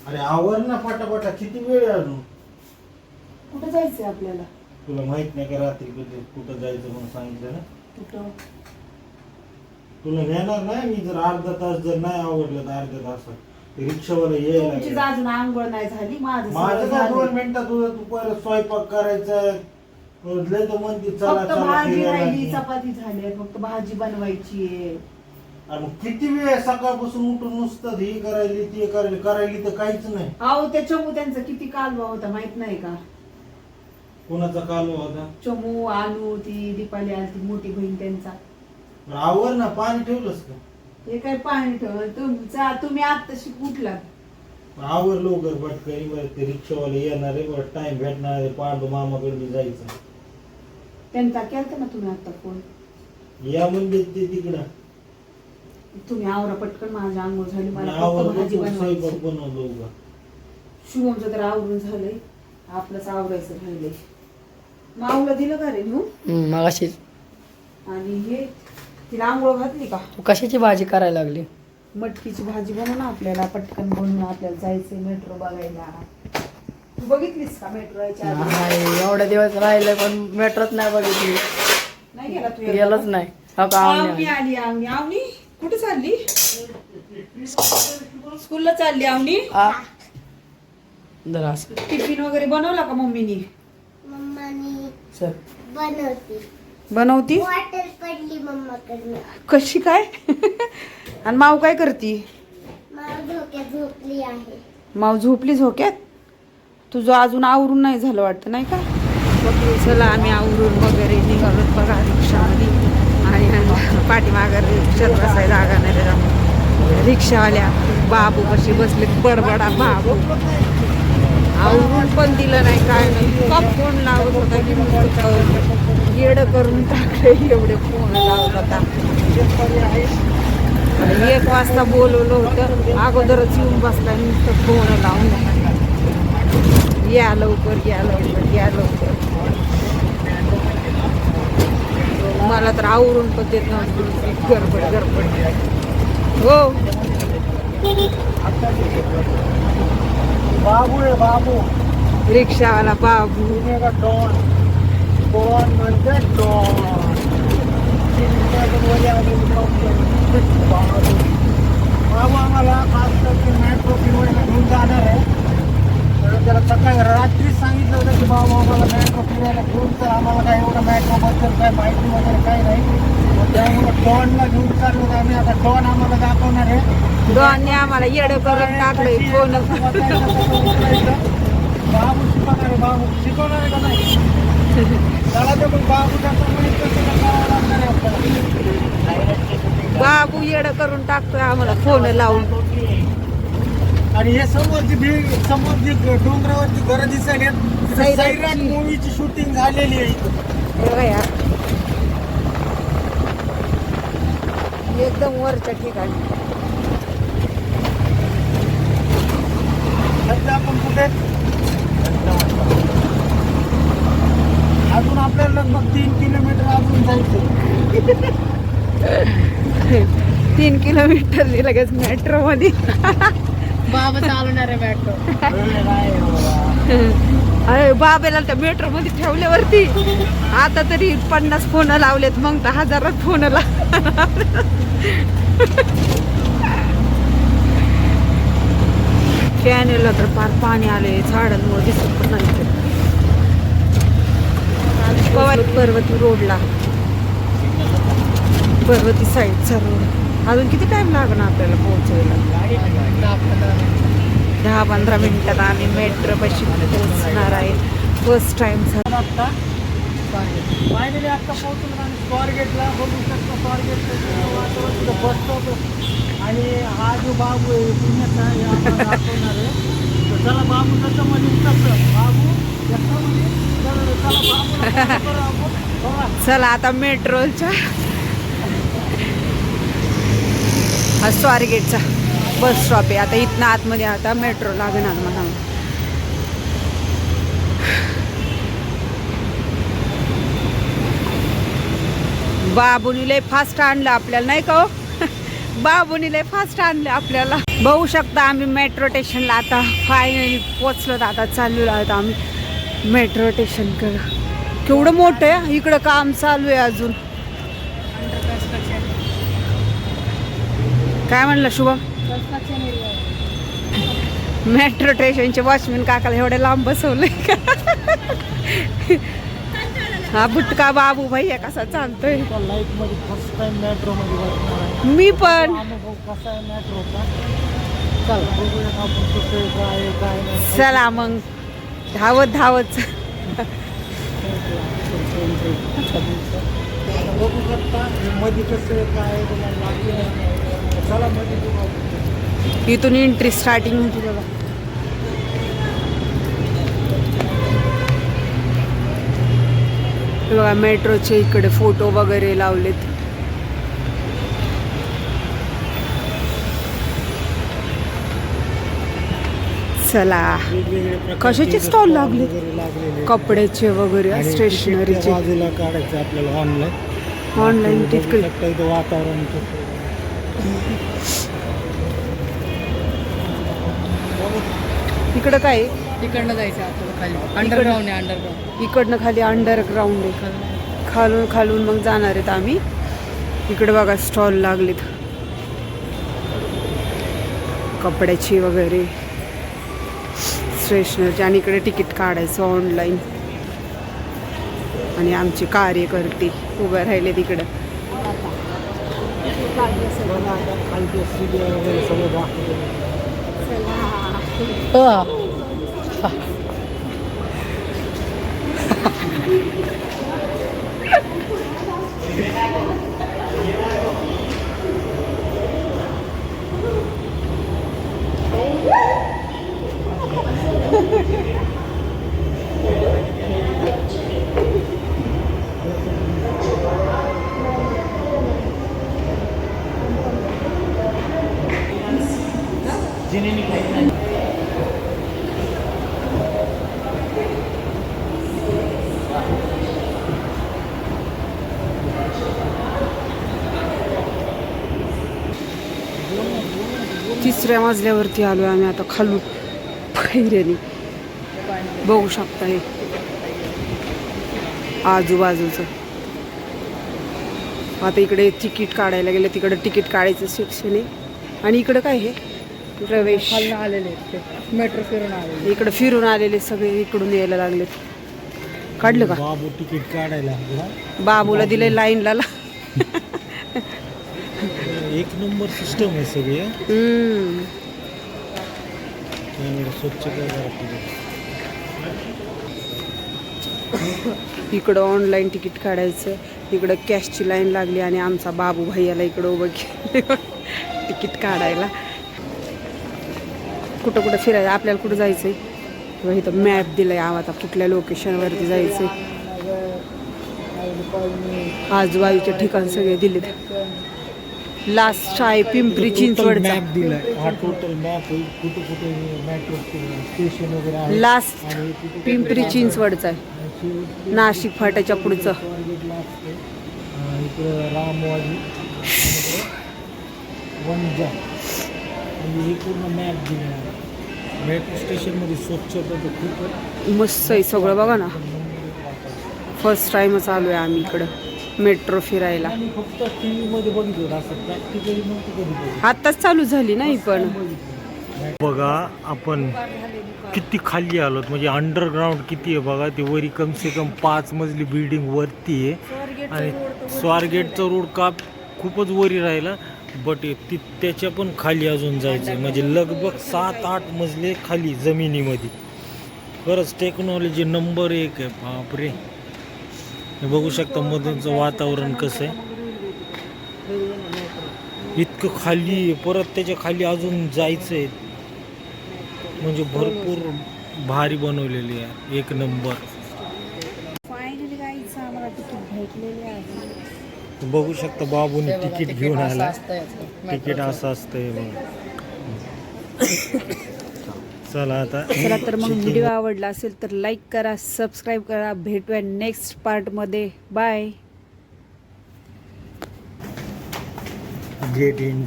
अरे आवर ना पटापटा, किती वेळ आहे अजून? कुठं जायचंय आपल्याला? तुला माहित नाही का रात्री कुठं जायचं म्हणून सांगितलं ना? कुठं? तुला नेणार नाही मी जर अर्धा तास जर नाही आवडलं तर अर्ध्या तासात रिक्षावाला यायला तुमची लागेल. अजून आंघोळ नाही झाली, माझं माझं सगळं काय 2 झालंय. मिनिटात तुझं तू परत स्वयंपाक करायचा लय तर म्हणते चला फक्त चला भाजी फिरायला राहिली, लागली. चपाती झाली, फक्त भाजी बनवायची आहे. अरे मग किती वेळ सकाळपासून उठून नुसतं हे करायली ते करायली तर काहीच नाही. अहो त्या चमू त्यांचा किती कालवा होता माहित नाही का? कोणाचा कालवा होता? चमू आणू ती दीपाली आली ती मोठी बहीण त्यांचा. बरं, आवर ना, पाणी ठेवलंस का? हे काय पाणी ठेवलं तुमचा, तुम्ही आत्ताशी कुठला? आवर लवकर पटकन, बरं ते रिक्षावाले येणार आहे, बरं टाइम भेटणार आहे, पांडू मामाकडे बी जायचं. त्यांचा केलता ना तुम्ही आता फोन? या म्हणजे ते तिकडं तुम्ही आवरा पटकन, माझी आंघोळ झाली, मला आवर फक्त भाजी स्वयंपाक बनवायची. बनवलो का? शुभमचं तर आवरून झालंय, आपलंच आवरायचं राहिलंय. माऊला दिलं का रे नेऊन? मगाशी आणि हे तिला आंघोळ घातली का? तू कशाची भाजी करायला लागली? मटकीची भाजी बनव ना, आपल्याला पटकन बनवून आपल्याला जायचंय मेट्रो बघायला. तू बघितलीस का मेट्रो याच्या आधी? नाही, एवढे दिवस राहिले पण मेट्रोच नाही बघितली. नाही गेला तू? गेलंच नाही. हो का, आवनी आली. आवनी कुठे चालली? स्कूलला चालली आवनी. जरा असं. टिफिन वगैरे बनवला का मम्मीनी? मम्मानी चल. बनवती. बॉटल पडली मम्माकडनं. कशी काय? आणि माऊ काय करती? मला धोक्यात झोपली आहे. माऊ झोपली झोक्यात? तुझं अजून आवरून नाही झालं वाटतं, नाही का? चला आम्ही आवरून वगैरे निघालो बघा रिक्षावाली. आणि पाठीमागं रिक्षात बसायला जागा नाही त्याच्यामुळे रिक्षावाल्या बाबू कशी बसले बडबडा बाबू. आवरून पण दिलं नाही, काय नाही. का फोन लावत होता की मग येडं करून टाकले, एवढे फोन लावत होता. 1 वाजता बोलवलं होतं, अगोदरच येऊन बसला नुसतं फोन लावून. या लवकर या लवकर या लवकर. मला तर आवरून पण देत नव्हतं, गडबड गडबड. हो बाबू आहे बाबू, रिक्षावाला बाबू. डॉन डॉन म्हणजे डॉन. बाबू आम्हाला खास करून मेट्रो फिरवायला घेऊन जाणार आहे. तर त्याला सकाळी रात्रीच सांगितलं होतं की बाबा आम्हाला मेट्रो फिरायला घेऊन, तर आम्हाला काय एवढं मेट्रोबद्दल काय माहिती वगैरे काही नाही. मग त्यामुळे डॉनला घेऊन चाललो होतो आम्ही. आता डॉन आम्हाला दाखवणार आहे. डॉनने आम्हाला येडं करून टाकलंय फोन. बाबू शिकवणार आहे, बाबू शिकवणार आहे का नाही? त्याला ते मग बाबूच्या प्रमाणे कसं करावं लागणार आहे आपल्याला. बाबू येडं करून टाकतोय आम्हाला फोन लावून. आणि हे समोर जी डोंगरावरची घरं दिसायला सैराट मूवीची शूटिंग झालेली आहे इथं. बघा यार, एकदम वरच्या ठिकाणी. सध्या आपण कुठे? अजून आपल्याला लगभग 3 किलोमीटर अजून जायचं. 3 किलोमीटर लगेच मेट्रो मध्ये. बाबा चालवणार आहे मेट्रो. अरे बाबेला त्या मेट्रो मध्ये ठेवल्यावरती आता तरी 50 फोन लावलेत, मग तर 1000 फोन कॅनेलला तर फार पाणी आले, झाडांमुळे दिसत पण नाही. पवार पर्वती रोडला, पर्वती साईडचा रोड. अजून किती टाइम लागणार आपल्याला पोहोचायला? 10-15 मिनिटात आम्ही मेट्रो पाशी पोहोचणार आहे. फर्स्ट टाइम झाला आता. फायनली आता पोहोचलो आणि स्वारगेटला बघू शकतो. स्वारगेटचं वातावरण तिथं बस स्टॉप. आणि हा जो बाबू आहे पुण्याचा, हे आम्हाला दाखवणार आहे. तर चला बाबू त्याच्यामध्ये उतरतं. बाबू त्याच्यामध्ये चला बाबूला करू आपण. चला आता मेट्रोच्या हा स्वारगेटचा बस स्टॉप आहे. आता इथनं आतमध्ये आता मेट्रो लागणार म्हणा. बाबूनी लय फास्ट आणलं आपल्याला, नाही का हो? बाबूनी लय फास्ट आणले आपल्याला. बघू शकता आम्ही मेट्रो स्टेशनला आता फायनली पोचलो. आता चाललो आहोत आम्ही मेट्रो स्टेशनकडे. केवढं मोठं आहे इकडं, काम चालू आहे अजून. काय म्हणलं शुभम? मेट्रो स्टेशनचे वॉचमॅन काकाला एवढे लांब बसवलंय का? हा बुटका बाबू भैया कसा चालतोय. लाईफ मध्ये फर्स्ट टाइम मेट्रो मध्ये बसणार आहे. मी पण. अनुभव कसा आहे मेट्रोचा? चल बघूया आपण कसं आहे, काय आहे, काय नाही. चला मग धावत धावत. बघू शकता मध्ये कसं आहे, काय आहे तुम्हाला लागेल. चला मध्ये बघू. इथून एंट्री स्टार्टिंग होती बघा. हे बघा मेट्रोचे इकडे फोटो वगैरे लावलेत. चला वेगवेगळे कशाचे स्टॉल लागले? लागलेले कपड्याचे वगैरे, स्टेशनरीचे. बाजूला काढायचं आपल्याला ऑनलाईन. ऑनलाईन तिकडे इथं वातावरण इकडं काय आहे? तिकडनं जायचं आपल्याला खाली. अंडरग्राऊंड आहे, अंडरग्राऊंड. इकडनं खाली अंडरग्राऊंड आहे. खालून खालून मग जाणार आहेत आम्ही. इकडे बघा स्टॉल लागलेत कपड्याची वगैरे, स्टेशनरीचे. आणि इकडे तिकीट काढायचं ऑनलाईन. आणि आमचे कार्यकर्ते उभे राहिले तिकडं. सगळं दाखवलं. तिसऱ्या मजल्यावरती आलो आम्ही आता खालून पायऱ्यानी. बघू शकता हे आजूबाजूचं. आता इकडे तिकीट काढायला गेलं, तिकडे तिकीट काढायचं सेक्शन आहे. आणि इकडं काय हे प्रवेश. खालनं आलेले मेट्रो फिरून आलेले. इकडे फिरून आलेले सगळे इकडून यायला लागलेत. काढलं का? बाबू तिकीट काढायला बाबूला दिले लाईनला. एक नंबर सिस्टम आहे सगळी. स्वच्छ इकडं ऑनलाईन तिकीट काढायचं. इकडं कॅशची लाईन लागली आणि आमचा बाबू भैयाला इकडं उभं केलं तिकीट काढायला. कुठं कुठं फिरायचं आपल्याला, कुठं जायचंय किंवा इथं मॅप दिलाय आता कुठल्या लोकेशनवरती जायचंय. आजूबाजूचे ठिकाण सगळे दिलेत. लास्ट आहे पिंपरी चिंचवडचा. मॅप दिलाय हा टोटल मॅप. कुठं कुठे मेट्रो स्टेशन वगैरे आहे. लास्ट पिंपरी चिंचवडचा आहे. नाशिक फाट्याच्या पुढचं. इकडं रामवाडी, वंजा. आणि हे पूर्ण मॅप दिला आहे. मेट्रो स्टेशनमध्ये स्वच्छता तर खूप मस्त आहे सगळं. बघा ना, फर्स्ट टाइमच आलो आहे आम्ही इकडं मेट्रो फिरायला. आणि फक्त टी व्हीमध्ये बघितलं असं प्रॅक्टिकली नव्हतं कधी बघितलं. आत्ताच चालू झाली नाही पण. बघा आपण किती खाली आलोत, म्हणजे अंडरग्राऊंड किती आहे बघा. ते वरी कम से कम 5 मजली बिल्डिंग वरती आहे. आणि स्वारगेटचा रोड का खूपच वरी राहिला. बट त्याच्या पण खाली अजून जायचं, म्हणजे लगभग 7-8 मजले खाली जमिनीमध्ये. खरंच टेक्नॉलॉजी नंबर 1 आहे. बापरे, बघू शकता मधूनचं वातावरण कसं आहे. इतकं खाली आहे. परत त्याच्या खाली अजून जायचं आहे. म्हणजे भरपूर भारी बनवलेली आहे. एक नंबर. फायनली गाईचं आम्हाला तिकीट भेटलेले आहे. बघू शकता बाबूने तिकीट घेऊन आला. तिकीट असं असतंय बघ. चला आता. चला तर मग व्हिडिओ आवडला असेल तर लाईक करा, सबस्क्राईब करा. भेटूया नेक्स्ट पार्टमध्ये. बाय. Get in